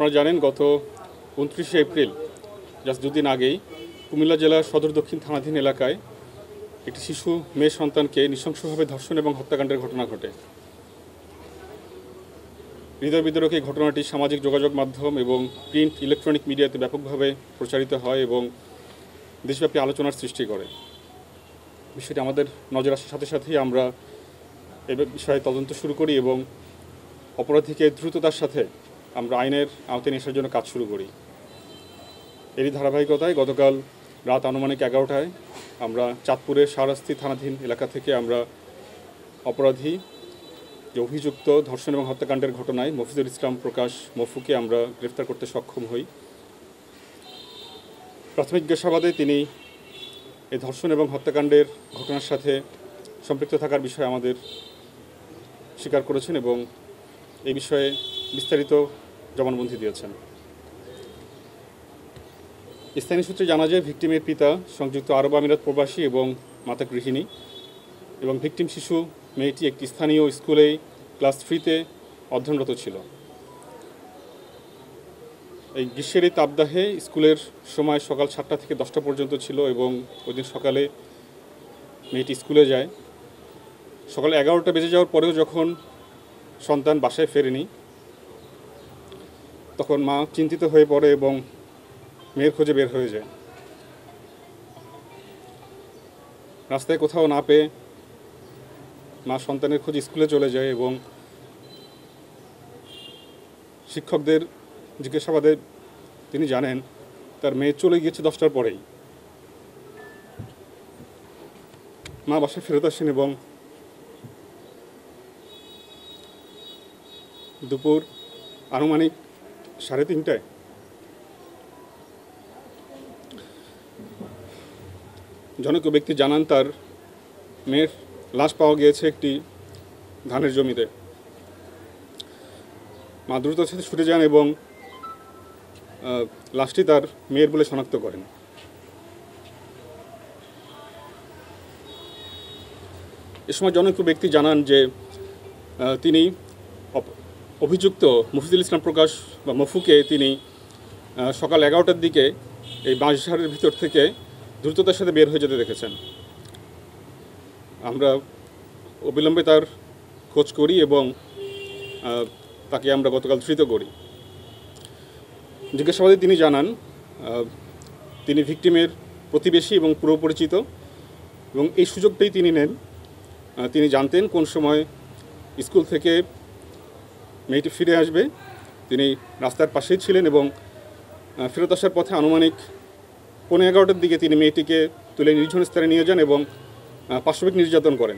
আপনারা জানেন গত 29 এপ্রিল জাস্ট দুদিন আগেই কুমিল্লা জেলার সদর দক্ষিণ থানাধীন এলাকায় একটি শিশু মেয়ে সন্তানকে নৃশংসভাবে ধর্ষণ এবং হত্যাকাণ্ডের ঘটনা ঘটে। হৃদয় বিদারক এই ঘটনাটি সামাজিক যোগাযোগ মাধ্যম এবং প্রিন্ট ইলেকট্রনিক মিডিয়াতে ব্যাপকভাবে প্রচারিত হয় এবং দেশব্যাপী আলোচনার সৃষ্টি করে। বিষয়টি আমাদের নজর আসার সাথে সাথেই আমরা এ বিষয়ে তদন্ত শুরু করি এবং অপরাধীকে দ্রুততার সাথে আমরা আইনের আওতায় নিয়ে আসার জন্য কাজ শুরু করি। এরই ধারাবাহিকতায় গতকাল রাত আনুমানিক 11টায় আমরা চাঁদপুরের শাহরাস্তি থানাধীন এলাকা থেকে আমরা অপরাধী যে অভিযুক্ত ধর্ষণ এবং হত্যাকাণ্ডের ঘটনায় মফিজুল ইসলাম প্রকাশ মফুকে আমরা গ্রেফতার করতে সক্ষম হই। প্রাথমিক জিজ্ঞাসাবাদে তিনি এই ধর্ষণ এবং হত্যাকাণ্ডের ঘটনার সাথে সম্পৃক্ত থাকার বিষয়ে আমাদের স্বীকার করেছেন এবং এই বিষয়ে বিস্তারিত জবানবন্দি দিয়েছেন। স্থানীয় সূত্রে জানা যায় ভিকটিমের পিতা সংযুক্ত আরব আমিরাত প্রবাসী এবং মাতা গৃহিণী এবং ভিকটিম শিশু মেয়েটি একটি স্থানীয় স্কুলে ক্লাস 3-তে অধ্যয়নরত ছিল। এই গ্রীষ্মের এই তাপদাহে স্কুলের সময় সকাল 7টা থেকে 10টা পর্যন্ত ছিল এবং ওই দিন সকালে মেয়েটি স্কুলে যায়। সকালে 11টা বেজে যাওয়ার পরেও যখন সন্তান বাসায় ফেরেনি তখন মা চিন্তিত হয়ে পড়ে এবং মেয়ের খোঁজে বের হয়ে যায়। রাস্তায় কোথাও না পেয়ে মা সন্তানের খোঁজে স্কুলে চলে যায় এবং শিক্ষকদের জিজ্ঞাসাবাদে তিনি জানেন তার মেয়ে চলে গিয়েছে 10টার পরেই। মা বাসায় ফেরত আসেন এবং দুপুর আনুমানিক 3:30টায় জনৈক ব্যক্তি জানান তার মেয়ের লাশ পাওয়া গিয়েছে একটি ধানের জমিতে। মা দ্রুততার সাথে ছুটে যান এবং লাশটি তার মেয়ের বলে শনাক্ত করেন। এ সময় জনৈক ব্যক্তি জানান যে তিনি অভিযুক্ত মফিজুল ইসলাম প্রকাশ বা মফুকে তিনি সকাল 11টার দিকে এই বাঁশঝাড়ের ভিতর থেকে দ্রুততার সাথে বের হয়ে যেতে দেখেছেন। আমরা অবিলম্বে তার খোঁজ করি এবং তাকে আমরা গতকাল ধৃত করি। জিজ্ঞাসাবাদে তিনি জানান তিনি ভিকটিমের প্রতিবেশী এবং পুরো পরিচিত এবং এই সুযোগটাই তিনি নেন। তিনি জানতেন কোন সময় স্কুল থেকে মেয়েটি ফিরে আসবে। তিনি রাস্তার পাশেই ছিলেন এবং ফেরত আসার পথে আনুমানিক 11:15টার দিকে তিনি মেয়েটিকে তুলে নির্জন স্থানে নিয়ে যান এবং পাশবিক নির্যাতন করেন।